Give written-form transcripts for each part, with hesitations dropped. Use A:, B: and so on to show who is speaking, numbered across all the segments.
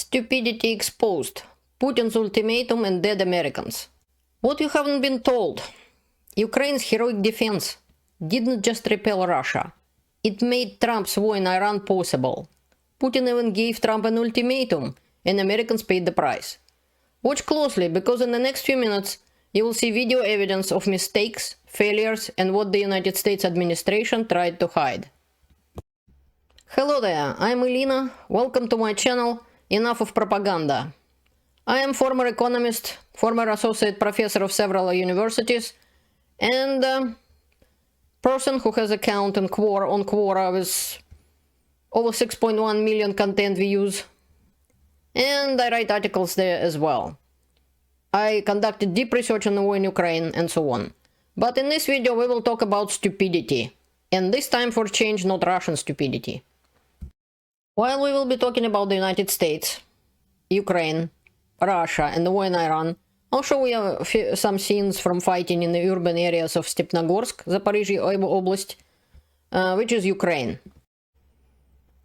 A: Stupidity exposed. Putin's ultimatum and dead Americans. What you haven't been told. Ukraine's heroic defense didn't just repel Russia. It made Trump's war in Iran possible. Putin even gave Trump an ultimatum, and Americans paid the price. Watch closely, because in the next few minutes you will see video evidence of mistakes, failures, and what the United States administration tried to hide. Hello there, I'm Elena. Welcome to my channel, Enough of Propaganda. I am former economist, former associate professor of several universities, and person who has account on Quora with over 6.1 million content views. And I write articles there as well. I conducted deep research on the war in Ukraine and so on. But in this video we will talk about stupidity. And this time for change, not Russian stupidity. While we will be talking about the United States, Ukraine, Russia and the war in Iran, I'll show you some scenes from fighting in the urban areas of Stepnogorsk, Zaporizhia Oblast, which is Ukraine.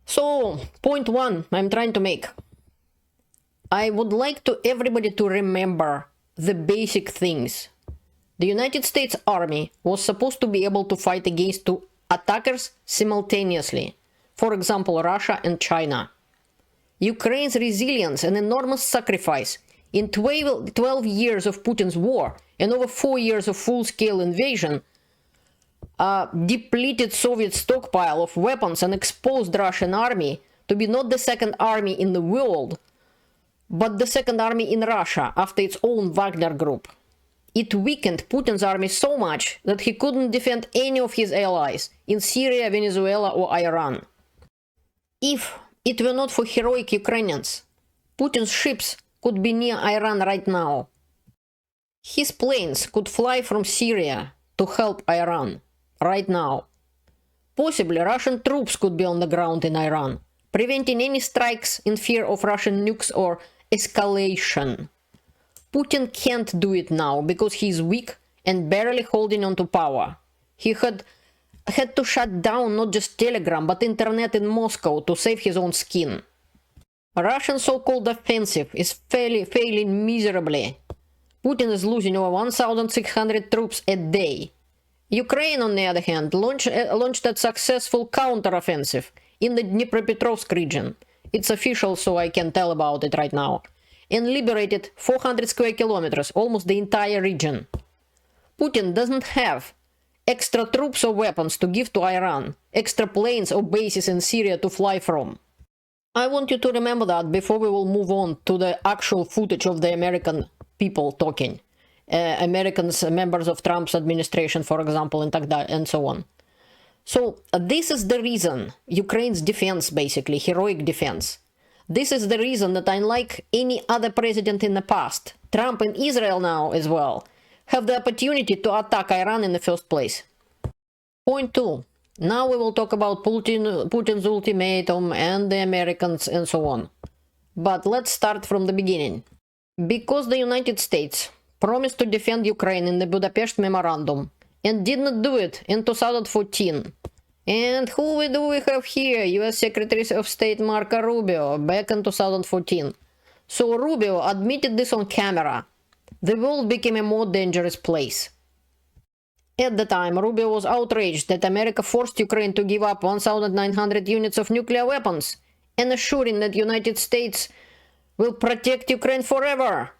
A: So, point one I'm trying to make. I would like everybody to remember the basic things. The United States Army was supposed to be able to fight against two attackers simultaneously. For example, Russia and China. Ukraine's resilience and enormous sacrifice in 12 years of Putin's war and over 4 years of full-scale invasion depleted Soviet stockpile of weapons and exposed Russian army to be not the second army in the world, but the second army in Russia after its own Wagner group. It weakened Putin's army so much that he couldn't defend any of his allies in Syria, Venezuela or Iran. If it were not for heroic Ukrainians, Putin's ships could be near Iran right now. His planes could fly from Syria to help Iran right now. Possibly Russian troops could be on the ground in Iran, preventing any strikes in fear of Russian nukes or escalation. Putin can't do it now because he is weak and barely holding on to power. He had to shut down not just Telegram but internet in Moscow to save his own skin. Russian so-called offensive is failing miserably. Putin is losing over 1,600 troops a day. Ukraine, on the other hand, launched a successful counter-offensive in the Dnipropetrovsk region. It's official, so I can tell about it right now. And liberated 400 square kilometers, almost the entire region. Putin doesn't have extra troops or weapons to give to Iran, extra planes or bases in Syria to fly from. I want you to remember that before we will move on to the actual footage of the American people talking. Americans, members of Trump's administration, for example, and so on. So this is the reason Ukraine's defense, basically, heroic defense. This is the reason that unlike any other president in the past, Trump and Israel now as well, have the opportunity to attack Iran in the first place. Point two. Now we will talk about Putin's ultimatum and the Americans and so on. But let's start from the beginning. Because the United States promised to defend Ukraine in the Budapest Memorandum and did not do it in 2014. And who do we have here? US Secretary of State Marco Rubio back in 2014. So Rubio admitted this on camera. The world became a more dangerous place. At the time, Rubio was outraged that America forced Ukraine to give up 1,900 units of nuclear weapons and assuring that the United States will protect Ukraine forever.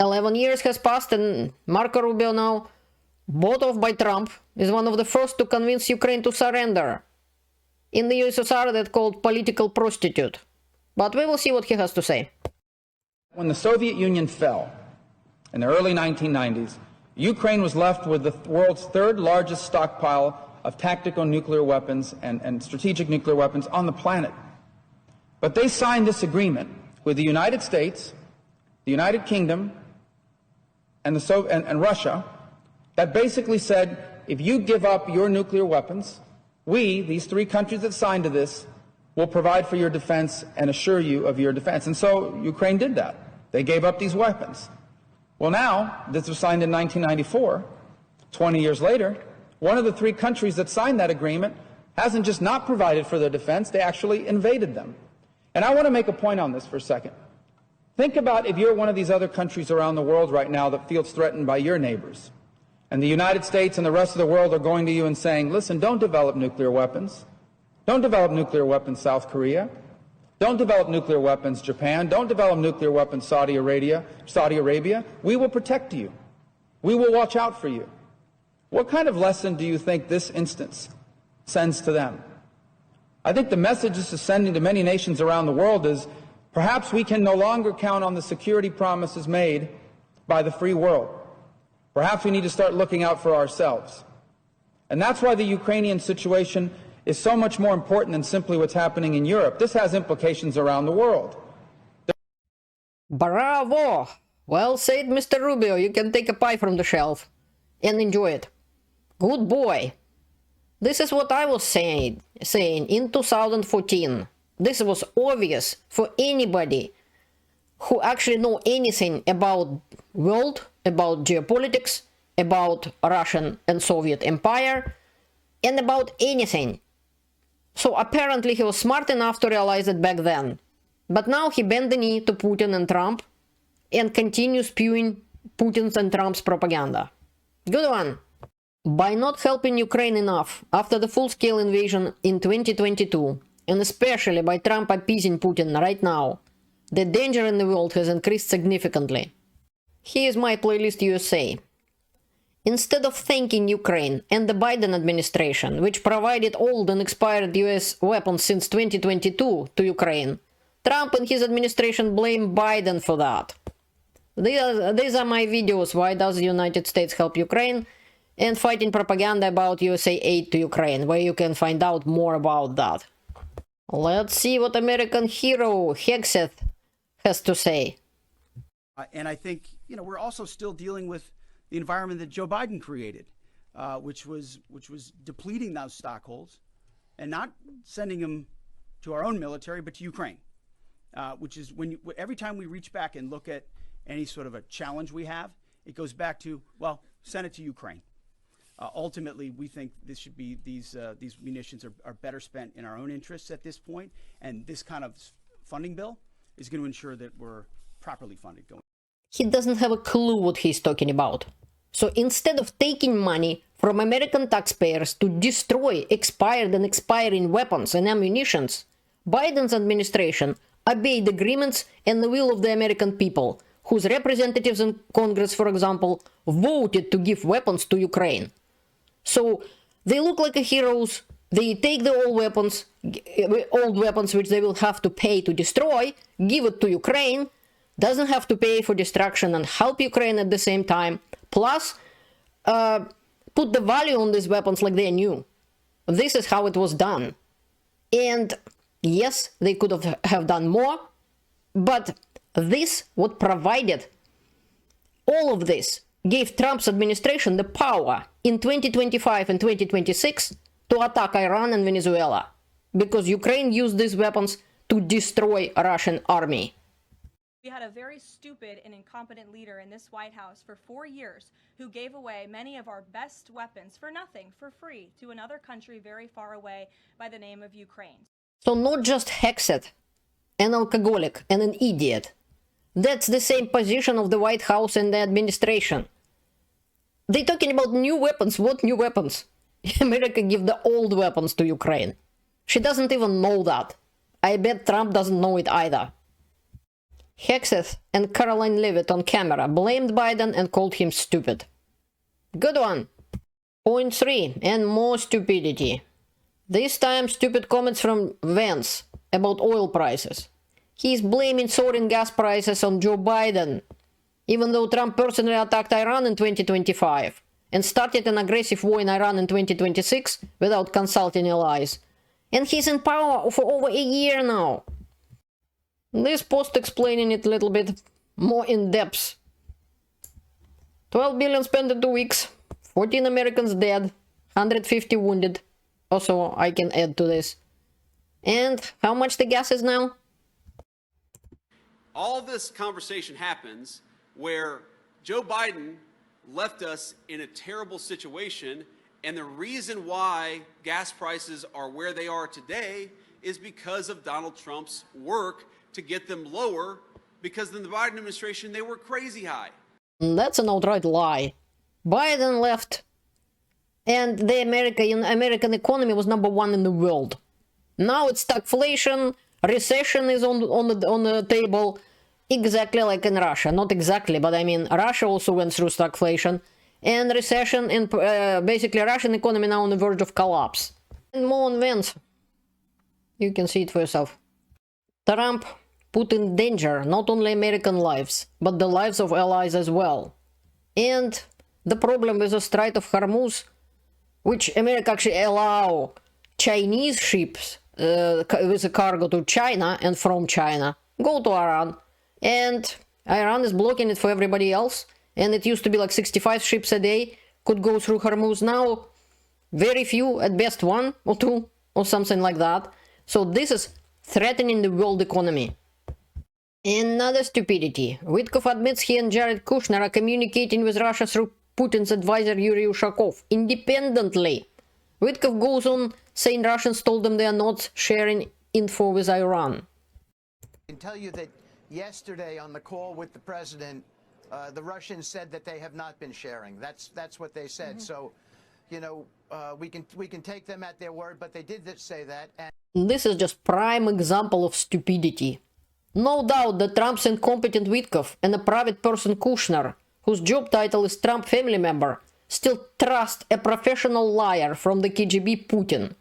A: 11 years has passed and Marco Rubio, now bought off by Trump, is one of the first to convince Ukraine to surrender. In the USSR, that's called political prostitute. But we will see what he has to say.
B: When the Soviet Union fell in the early 1990s, Ukraine was left with the world's third largest stockpile of tactical nuclear weapons and strategic nuclear weapons on the planet. But they signed this agreement with the United States, the United Kingdom, and Russia that basically said, if you give up your nuclear weapons, we, these three countries that signed to this, will provide for your defense and assure you of your defense. And so Ukraine did that. They gave up these weapons. Well, now, this was signed in 1994, 20 years later, one of the three countries that signed that agreement hasn't just not provided for their defense, they actually invaded them. And I want to make a point on this for a second. Think about if you're one of these other countries around the world right now that feels threatened by your neighbors. And the United States and the rest of the world are going to you and saying, listen, don't develop nuclear weapons. Don't develop nuclear weapons, South Korea. Don't develop nuclear weapons, Japan. Don't develop nuclear weapons, Saudi Arabia. We will protect you. We will watch out for you. What kind of lesson do you think this instance sends to them? I think the message this is sending to many nations around the world is perhaps we can no longer count on the security promises made by the free world. Perhaps we need to start looking out for ourselves. And that's why the Ukrainian situation is so much more important than simply what's happening in Europe. This has implications around the world.
A: Bravo! Well said, Mr. Rubio. You can take a pie from the shelf and enjoy it. Good boy. This is what I was saying in 2014. This was obvious for anybody who actually know anything about world, about geopolitics, about Russian and Soviet Empire, and about anything. So apparently he was smart enough to realize it back then. But now he bent the knee to Putin and Trump and continues spewing Putin's and Trump's propaganda. Good one. By not helping Ukraine enough after the full-scale invasion in 2022, and especially by Trump appeasing Putin right now, the danger in the world has increased significantly. Here's my playlist USA. Instead of thanking Ukraine and the Biden administration, which provided old and expired US weapons since 2022 to Ukraine, Trump and his administration blame Biden for that. These are my videos, why does the United States help Ukraine, and fighting propaganda about USA aid to Ukraine, where you can find out more about that. Let's see what American hero Hexeth has to say.
C: And I think, we're also still dealing with the environment that Joe Biden created, which was depleting those stockholds and not sending them to our own military, but to Ukraine, which is every time we reach back and look at any sort of a challenge we have, it goes back to, well, send it to Ukraine. Ultimately, we think this should be these munitions are better spent in our own interests at this point, and this kind of funding bill is going to ensure that we're properly funded going.
A: He doesn't have a clue what he's talking about. So instead of taking money from American taxpayers to destroy expired and expiring weapons and ammunitions, Biden's administration obeyed agreements and the will of the American people, whose representatives in Congress, for example, voted to give weapons to Ukraine. So they look like heroes, they take the old weapons which they will have to pay to destroy, give it to Ukraine, doesn't have to pay for destruction and help Ukraine at the same time, plus put the value on these weapons like they're new. This is how it was done. And yes, they could have done more, but this, what provided all of this, gave Trump's administration the power in 2025 and 2026 to attack Iran and Venezuela, because Ukraine used these weapons to destroy Russian army.
D: We had a very stupid and incompetent leader in this White House for 4 years who gave away many of our best weapons for nothing, for free, to another country very far away by the name of Ukraine.
A: So not just Hexet, an alcoholic and an idiot. That's the same position of the White House and the administration. They're talking about new weapons. What new weapons? America give the old weapons to Ukraine. She doesn't even know that. I bet Trump doesn't know it either. Hexeth and Caroline Leavitt on camera blamed Biden and called him stupid. Good one. Point 3, and more stupidity. This time stupid comments from Vance about oil prices. He's blaming soaring gas prices on Joe Biden, even though Trump personally attacked Iran in 2025 and started an aggressive war in Iran in 2026 without consulting allies. And he's in power for over a year now. This post explaining it a little bit more in depth. 12 billion spent in 2 weeks, 14 Americans dead, 150 wounded. Also, I can add to this. And how much the gas is now?
E: All this conversation happens where Joe Biden left us in a terrible situation, and the reason why gas prices are where they are today is because of Donald Trump's work to get them lower, because in the Biden administration, they were crazy high.
A: That's an outright lie. Biden left, and the American economy was #1 in the world. Now it's stagflation, recession is on the table, exactly like in Russia. Not exactly, but I mean, Russia also went through stagflation and recession, and basically Russian economy now on the verge of collapse. And more events. You can see it for yourself. Trump put in danger not only American lives, but the lives of allies as well. And the problem with the Strait of Hormuz, which America actually allow Chinese ships with a cargo to China and from China go to Iran, and Iran is blocking it for everybody else. And it used to be like 65 ships a day could go through Hormuz. Now very few, at best 1 or 2 or something like that. So this is threatening the world economy. Another stupidity. Witkoff admits he and Jared Kushner are communicating with Russia through Putin's advisor Yuri Ushakov independently. Witkoff goes on saying Russians told them they are not sharing info with Iran.
F: I can tell you that yesterday on the call with the president, the Russians said that they have not been sharing. That's what they said. So, you know, we can take them at their word, but they did say that. And
A: this is just prime example of stupidity. No doubt that Trump's incompetent Witkoff and a private person Kushner, whose job title is Trump family member, still trust a professional liar from the KGB Putin.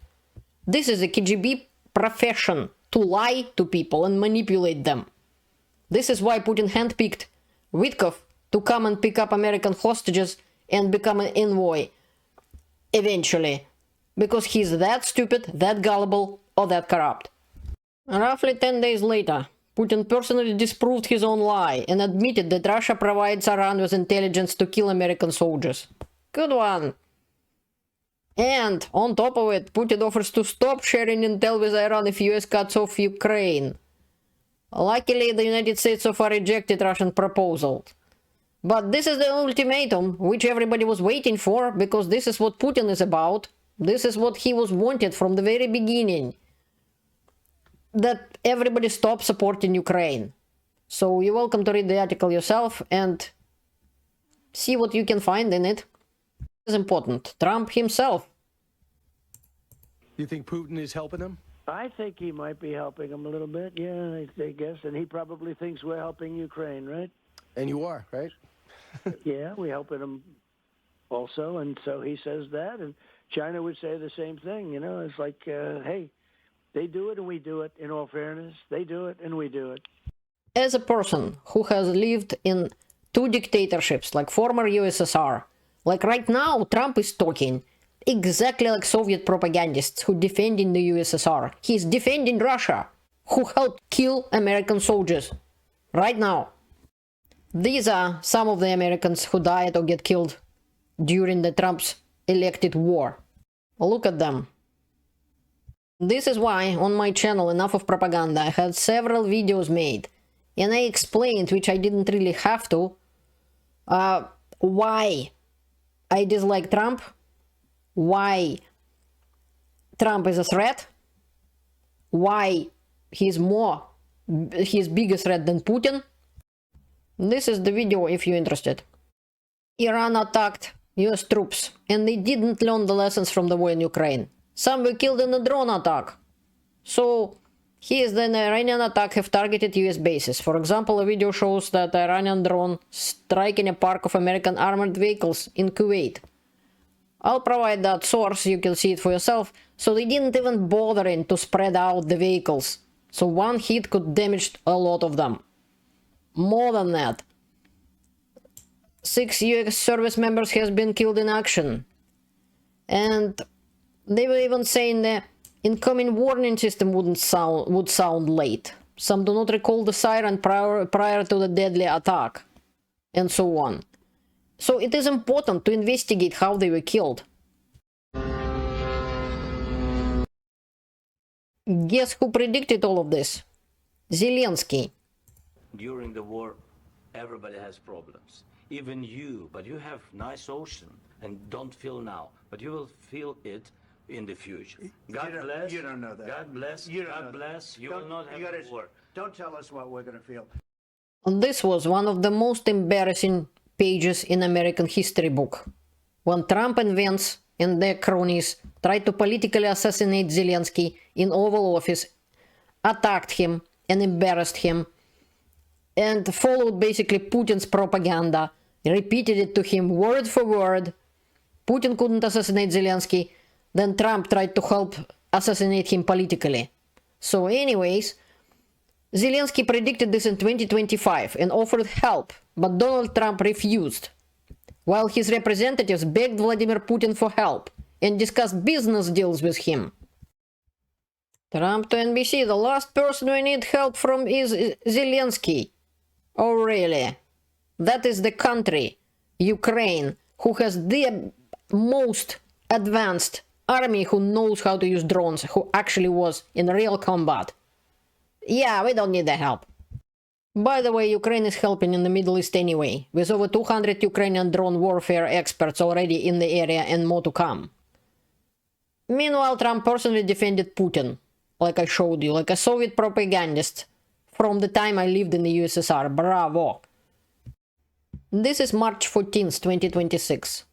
A: This is a KGB profession, to lie to people and manipulate them. This is why Putin handpicked Witkoff to come and pick up American hostages and become an envoy eventually, because he's that stupid, that gullible, or that corrupt. Roughly 10 days later, Putin personally disproved his own lie and admitted that Russia provides Iran with intelligence to kill American soldiers. Good one. And on top of it, Putin offers to stop sharing intel with Iran if US cuts off Ukraine. Luckily, the United States so far rejected Russian proposal. But this is the ultimatum which everybody was waiting for, because this is what Putin is about. This is what he was wanted from the very beginning. That everybody stop supporting Ukraine. So you're welcome to read the article yourself and see what you can find in it. It's important. Trump himself.
G: You think Putin is helping him?
H: I think he might be helping him a little bit, yeah, I guess. And he probably thinks we're helping Ukraine, right?
G: And you are, right?
H: Yeah, we're helping him also. And so he says that. And China would say the same thing, you know. It's like, hey, they do it and we do it, in all fairness. They do it and we do it.
A: As a person who has lived in 2 dictatorships, like former USSR, like right now, Trump is talking exactly like Soviet propagandists who defending the USSR. He's defending Russia, who helped kill American soldiers. Right now. These are some of the Americans who died or get killed during the Trump's elected war. Look at them. This is why on my channel Enough of Propaganda I had several videos made, and I explained, which I didn't really have to, why I dislike Trump, why Trump is a threat, why he's bigger threat than Putin. This is the video if you're interested. Iran attacked US troops, and they didn't learn the lessons from the war in Ukraine. Some were killed in a drone attack. So, here's the Iranian attack have targeted US bases. For example, a video shows that the Iranian drone striking a park of American armored vehicles in Kuwait. I'll provide that source, you can see it for yourself. So they didn't even bother to spread out the vehicles. So one hit could damage a lot of them. More than that. 6 US service members has been killed in action. And they were even saying the incoming warning system would sound late. Some do not recall the siren prior to the deadly attack. And so on. So it is important to investigate how they were killed. Guess who predicted all of this? Zelensky.
I: During the war, everybody has problems. Even you, but you have nice ocean and don't feel now. But you will feel it in the future. God bless.
H: You don't know that.
I: God bless.
H: You don't
I: God
H: know that.
I: bless. You will not have a war.
H: Don't tell us what we're going to feel.
A: This was one of the most embarrassing pages in American history book, when Trump and Vance and their cronies tried to politically assassinate Zelensky in Oval Office, attacked him and embarrassed him, and followed basically Putin's propaganda, repeated it to him word for word. Putin couldn't assassinate Zelensky, then Trump tried to help assassinate him politically. So anyways, Zelensky predicted this in 2025 and offered help, but Donald Trump refused, while his representatives begged Vladimir Putin for help and discussed business deals with him. Trump to NBC, the last person we need help from is Zelensky. Oh really? That is the country, Ukraine, who has the most advanced army, who knows how to use drones, who actually was in real combat. Yeah, we don't need the help. By the way, Ukraine is helping in the Middle East anyway, with over 200 Ukrainian drone warfare experts already in the area and more to come. Meanwhile, Trump personally defended Putin, like I showed you, like a Soviet propagandist from the time I lived in the USSR. Bravo! This is March 14th, 2026.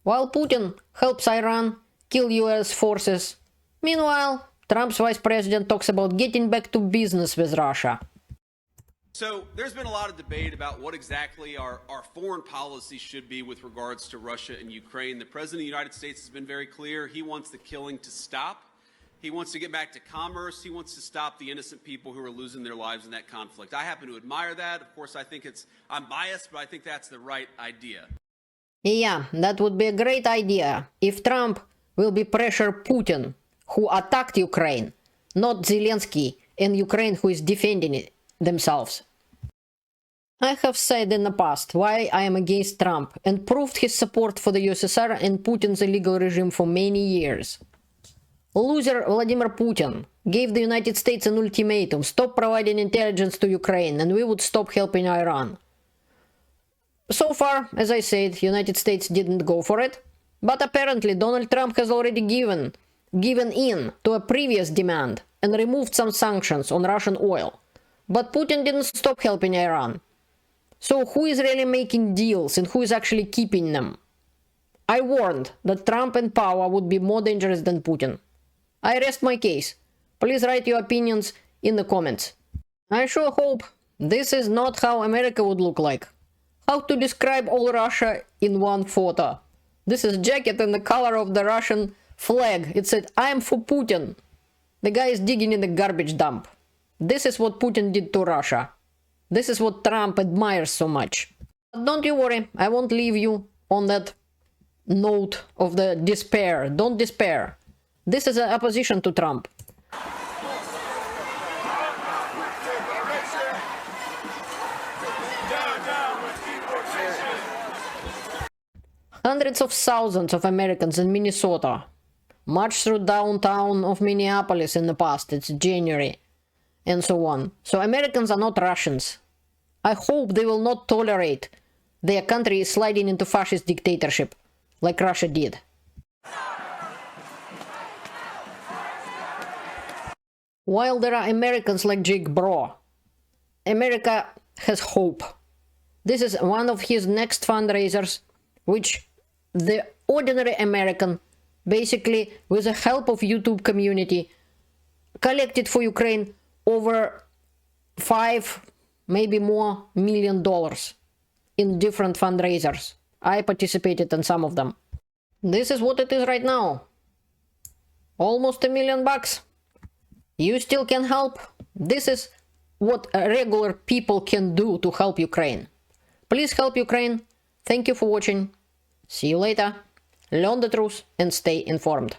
A: While Putin helps Iran kill US forces, meanwhile, Trump's vice president talks about getting back to business with Russia.
E: So there's been a lot of debate about what exactly our foreign policy should be with regards to Russia and Ukraine. The President of the United States has been very clear. He wants the killing to stop. He wants to get back to commerce. He wants to stop the innocent people who are losing their lives in that conflict. I happen to admire that. Of course, I think I'm biased, but I think that's the right idea.
A: Yeah, that would be a great idea if Trump will be pressure Putin, who attacked Ukraine, not Zelensky and Ukraine who is defending it themselves. I have said in the past why I am against Trump and proved his support for the USSR and Putin's illegal regime for many years. Loser Vladimir Putin gave the United States an ultimatum: stop providing intelligence to Ukraine and we would stop helping Iran. So far, as I said, the United States didn't go for it, but apparently Donald Trump has already given in to a previous demand and removed some sanctions on Russian oil. But Putin didn't stop helping Iran. So who is really making deals and who is actually keeping them? I warned that Trump in power would be more dangerous than Putin. I rest my case. Please write your opinions in the comments. I sure hope this is not how America would look like. How to describe all Russia in one photo. This is jacket in the color of the Russian flag. It said, "I'm for Putin." The guy is digging in the garbage dump. This is what Putin did to Russia. This is what Trump admires so much. But don't you worry, I won't leave you on that note of the despair. Don't despair. This is an opposition to Trump. Hundreds of thousands of Americans in Minnesota marched through downtown of Minneapolis in the past. It's January. And so on. So Americans are not Russians. I hope they will not tolerate their country sliding into fascist dictatorship like Russia did. While there are Americans like Jake Bro, America has hope. This is one of his next fundraisers, which the ordinary American, basically with the help of YouTube community, collected for Ukraine over $5, maybe more, $1 million in different fundraisers. I participated in some of them. This is what it is right now. Almost $1 million. You still can help. This is what regular people can do to help Ukraine. Please help Ukraine. Thank you for watching. See you later. Learn the truth and stay informed.